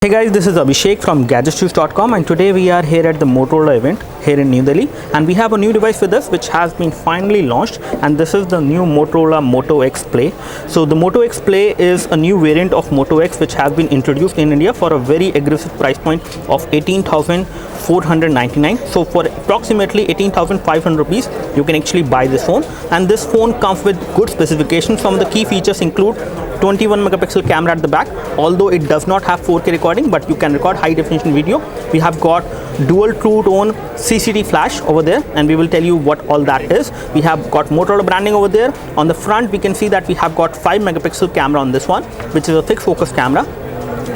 Hey guys, this is Abhishek from GadgetsToUse.com, and today we are here at the Motorola event here in New Delhi, and we have a new device with us which has been finally launched, and this is the new Motorola Moto X Play. So the Moto X Play is a new variant of Moto X which has been introduced in India for a very aggressive price point of 18,499. So for approximately 18,500 rupees you can actually buy this phone, and this phone comes with good specifications. Some of the key features include 21 megapixel camera at the back, although it does not have 4K recording, but you can record high definition video. We have got dual true tone CCD flash over there, and we will tell you what all that is. We have got Motorola branding over there. On the front we can see that we have got 5 megapixel camera on this one, which is a fixed focus camera.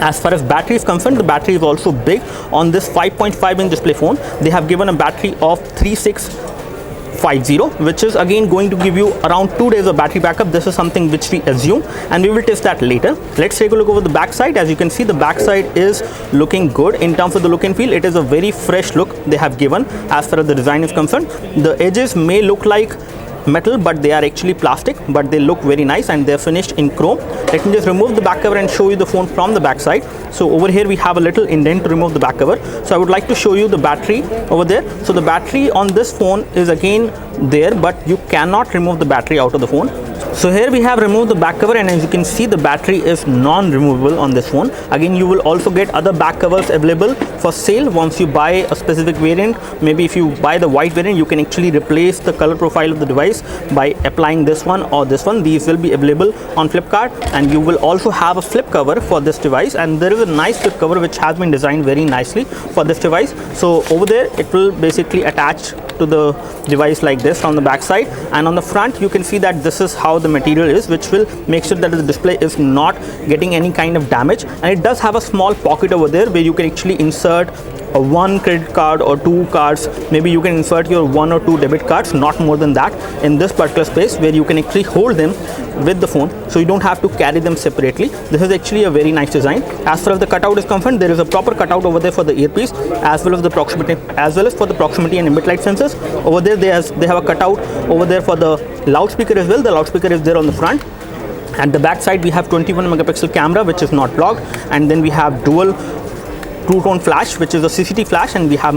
As far as battery is concerned, the battery is also big on this 5.5 inch display phone. They have given a battery of 3650, which is again going to give you around 2 days of battery backup. This is something which we assume, and we will test that later. Let's take a look over the back side. As you can see, the back side is looking good in terms of the look and feel. It is a very fresh look they have given as far as the design is concerned. The edges may look like metal, but they are actually plastic, but they look very nice and they're finished in chrome. Let me just remove the back cover and show you the phone from the back side. So over here we have a little indent to remove the back cover. So I would like to show you the battery over there. So the battery on this phone is again there, but you cannot remove the battery out of the phone. So here we have removed the back cover, and as you can see, the battery is non-removable on this phone. Again, you will also get other back covers available for sale once you buy a specific variant. Maybe if you buy the white variant, you can actually replace the color profile of the device by applying this one or this one. These will be available on Flipkart, and you will also have a flip cover for this device, and there is a nice flip cover which has been designed very nicely for this device. So over there it will basically attach to the device like this on the back side, and on the front you can see that this is how the material is, which will make sure that the display is not getting any kind of damage. And it does have a small pocket over there where you can actually insert a 1 credit card or 2 cards. Maybe you can insert your 1 or 2 debit cards, not more than that, in this particular space where you can actually hold them with the phone, so you don't have to carry them separately. This is actually a very nice design. As far as the cutout is concerned, there is a proper cutout over there for the earpiece, as well as the proximity, for the proximity and ambient light sensors. Over there they have a cutout over there for the loudspeaker as well. The loudspeaker is there on the front. At the back side we have 21 megapixel camera, which is not blocked, and then we have dual true tone flash, which is a CCD flash, and we have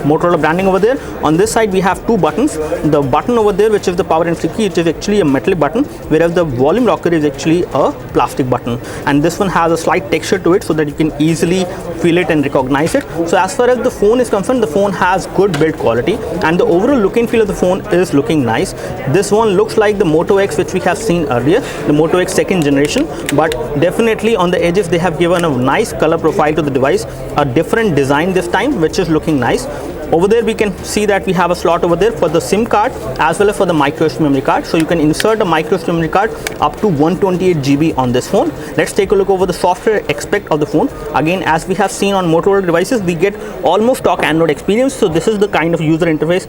Motorola branding over there. On this side we have 2 buttons. The button over there, which is the power and key, it is actually a metal button, whereas the volume rocker is actually a plastic button, and this one has a slight texture to it so that you can easily feel it and recognize it. So as far as the phone is concerned, the phone has good build quality, and the overall look and feel of the phone is looking nice. This one looks like the Moto X which we have seen earlier, the Moto X 2nd generation, but definitely on the edges they have given a nice color profile to the device, a different design this time, which is looking nice. Over there we can see that we have a slot over there for the SIM card as well as for the micro SD memory card. So you can insert a micro SD memory card up to 128 GB on this phone. Let's take a look over the software aspect of the phone. Again, as we have seen on Motorola devices, we get almost stock Android experience. So this is the kind of user interface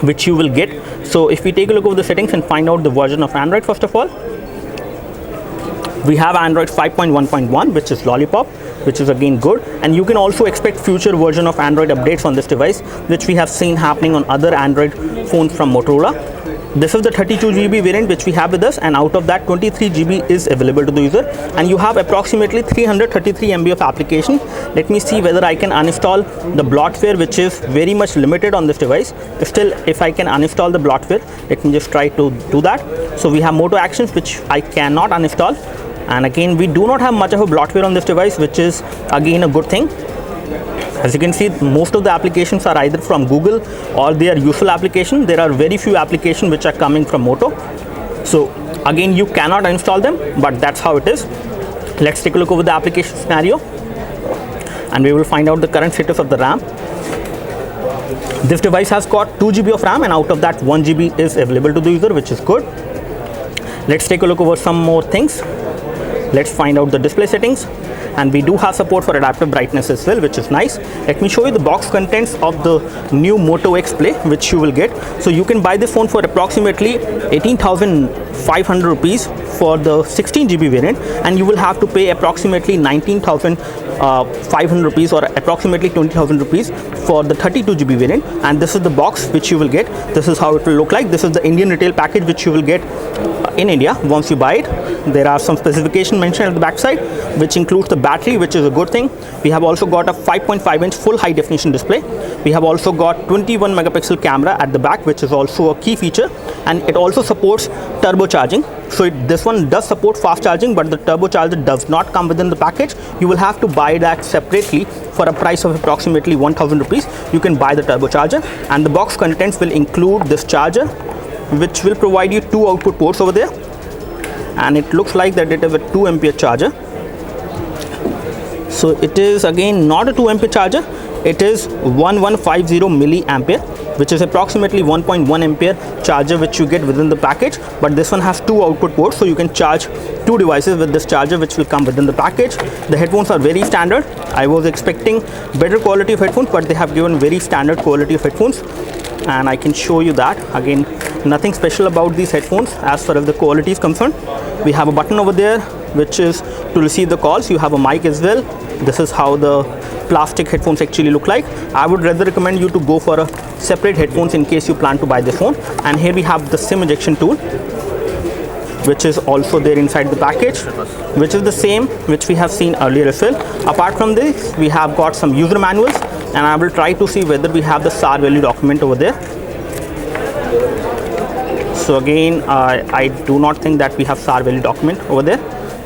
which you will get. So if we take a look over the settings and find out the version of Android, first of all, we have Android 5.1.1, which is Lollipop, which is again good, and you can also expect future version of Android updates on this device, which we have seen happening on other Android phones from Motorola. This is the 32 GB variant which we have with us, and out of that 23 GB is available to the user, and you have approximately 333 MB of application. Let me see whether I can uninstall the bloatware, which is very much limited on this device. Still, if I can uninstall the bloatware, let me just try to do that. So we have Moto Actions, which I cannot uninstall, and again we do not have much of a bloatware on this device, which is again a good thing. As you can see, most of the applications are either from Google or they are useful applications. There are very few applications which are coming from Moto. So again, you cannot install them, but that's how it is. Let's take a look over the application scenario, and we will find out the current status of the RAM. This device has got 2 GB of RAM, and out of that 1 GB is available to the user, which is good. Let's take a look over some more things. Let's find out the display settings, and we do have support for adaptive brightness as well, which is nice. Let me show you the box contents of the new Moto X Play, which you will get. So you can buy this phone for approximately 18,500 rupees for the 16 GB variant, and you will have to pay approximately 19,500 rupees or approximately 20,000 rupees for the 32 GB variant. And this is the box which you will get. This is how it will look like. This is the Indian retail package which you will get in India. Once you buy it, there are some specifications mentioned at the back side, which includes the battery, which is a good thing. We have also got a 5.5-inch full high definition display. We have also got 21 megapixel camera at the back, which is also a key feature, and it also supports turbocharging. So this one does support fast charging, but the turbocharger does not come within the package. You will have to buy that separately for a price of approximately 1000 rupees. You can buy the turbocharger, and the box contents will include this charger, which will provide you 2 output ports over there, and it looks like that it is a 2 ampere charger. So it is again not a 2 ampere charger, it is 1150 milliampere, which is approximately 1.1 ampere charger which you get within the package. But this one has 2 output ports, so you can charge 2 devices with this charger, which will come within the package. The headphones are very standard. I was expecting better quality of headphones, but they have given very standard quality of headphones, and I can show you that. Again, nothing special about these headphones as far as the quality is concerned. We have a button over there which is to receive the calls. You have a mic as well. This is how the plastic headphones actually look like. I would rather recommend you to go for a separate headphones in case you plan to buy the phone. And here we have the SIM ejection tool, which is also there inside the package, which is the same which we have seen earlier as well. Apart from this, we have got some user manuals, and I will try to see whether we have the SAR value document over there. So again, I do not think that we have SAR value document over there,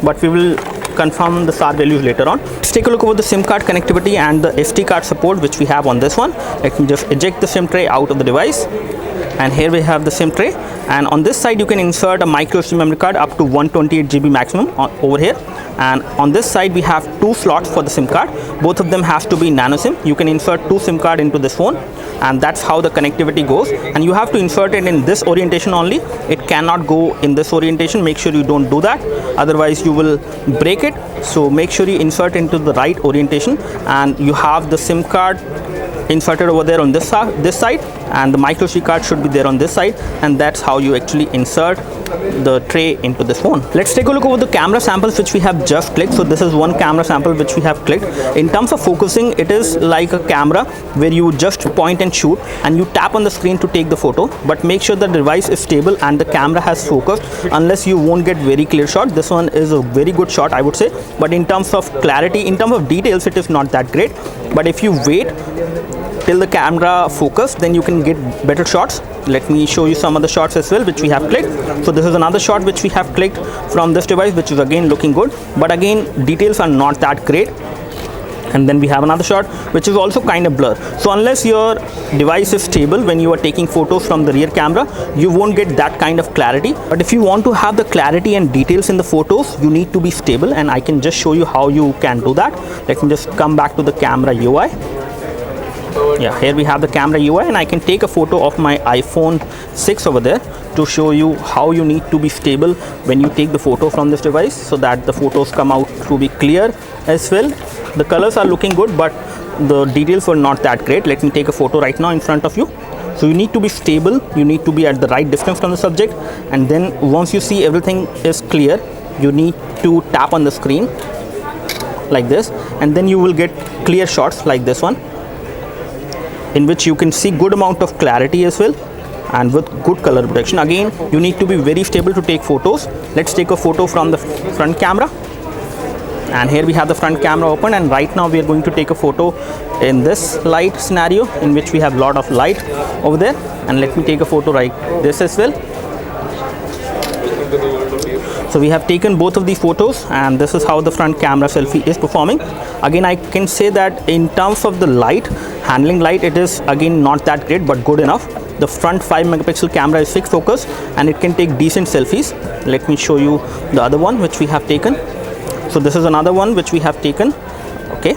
but we will confirm the SAR values later on. Let's take a look over the SIM card connectivity and the SD card support which we have on this one. Let me just eject the SIM tray out of the device, and here we have the SIM tray, and on this side you can insert a micro SD memory card up to 128 GB maximum over here. And on this side we have 2 slots for the SIM card. Both of them has to be nano SIM. You can insert 2 SIM card into this phone, and that's how the connectivity goes. And you have to insert it in this orientation only. It cannot go in this orientation. Make sure you don't do that, otherwise you will break it. So make sure you insert into the right orientation, and you have the SIM card inserted over there on this side, and the micro SD card should be there on this side, and that's how you actually insert the tray into this phone. Let's take a look over the camera samples which we have just clicked. So this is one camera sample which we have clicked. In terms of focusing, it is like a camera where you just point and shoot, and you tap on the screen to take the photo, but make sure the device is stable and the camera has focused, unless you won't get very clear shot. This one is a very good shot, I would say, but in terms of clarity, in terms of details, it is not that great. But if you wait till the camera focus, then you can get better shots. Let me show you some of the shots as well which we have clicked. So this is another shot which we have clicked from this device, which is again looking good, but again details are not that great. And then we have another shot which is also kind of blur. So unless your device is stable when you are taking photos from the rear camera, you won't get that kind of clarity. But if you want to have the clarity and details in the photos, you need to be stable, and I can just show you how you can do that. Let me just come back to the camera UI. Yeah, here we have the camera UI, and I can take a photo of my iPhone 6 over there to show you how you need to be stable when you take the photo from this device, so that the photos come out to be clear as well. The colors are looking good, but the details were not that great. Let me take a photo right now in front of you. So you need to be stable, you need to be at the right distance from the subject, and then once you see everything is clear, you need to tap on the screen like this, and then you will get clear shots like this one, in which you can see good amount of clarity as well, and with good color protection. Again, you need to be very stable to take photos. Let's take a photo from the front camera, and here we have the front camera open, and right now we are going to take a photo in this light scenario, in which we have a lot of light over there. And let me take a photo like this as well. So we have taken both of these photos, and this is how the front camera selfie is performing. Again, I can say that in terms of the light, handling light, it is again not that great, but good enough. The front 5 megapixel camera is fixed focus, and it can take decent selfies. Let me show you the other one which we have taken. So this is another one which we have taken. Okay,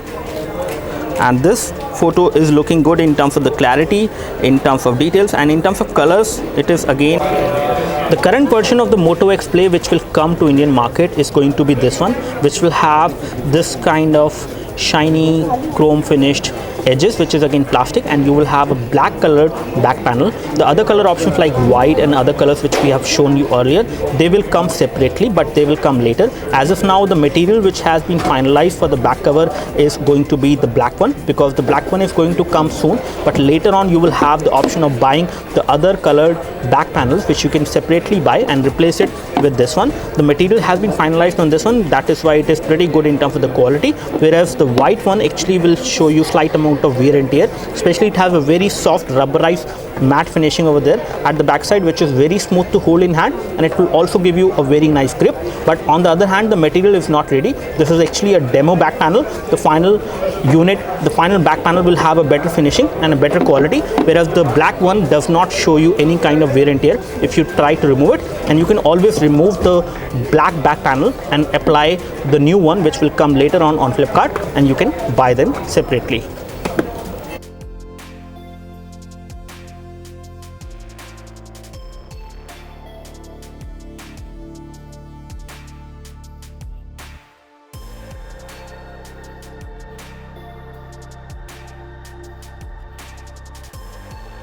and this photo is looking good in terms of the clarity, in terms of details, and in terms of colors. It is again the current version of the Moto X Play which will come to Indian market is going to be this one, which will have this kind of shiny chrome finished edges, which is again plastic, and you will have a black colored back panel. The other color options like white and other colors which we have shown you earlier, they will come separately, but they will come later. As of now, the material which has been finalized for the back cover is going to be the black one, because the black one is going to come soon, but later on you will have the option of buying the other colored back panels which you can separately buy and replace it with this one. The material has been finalized on this one, that is why it is pretty good in terms of the quality, whereas the white one actually will show you slight amount of wear and tear, especially it has a very soft rubberized matte finishing over there at the back side, which is very smooth to hold in hand, and it will also give you a very nice grip. But on the other hand, the material is not ready. This is actually a demo back panel. The final unit, the final back panel will have a better finishing and a better quality, whereas the black one does not show you any kind of wear and tear if you try to remove it. And you can always remove the black back panel and apply the new one which will come later on Flipkart, and you can buy them separately.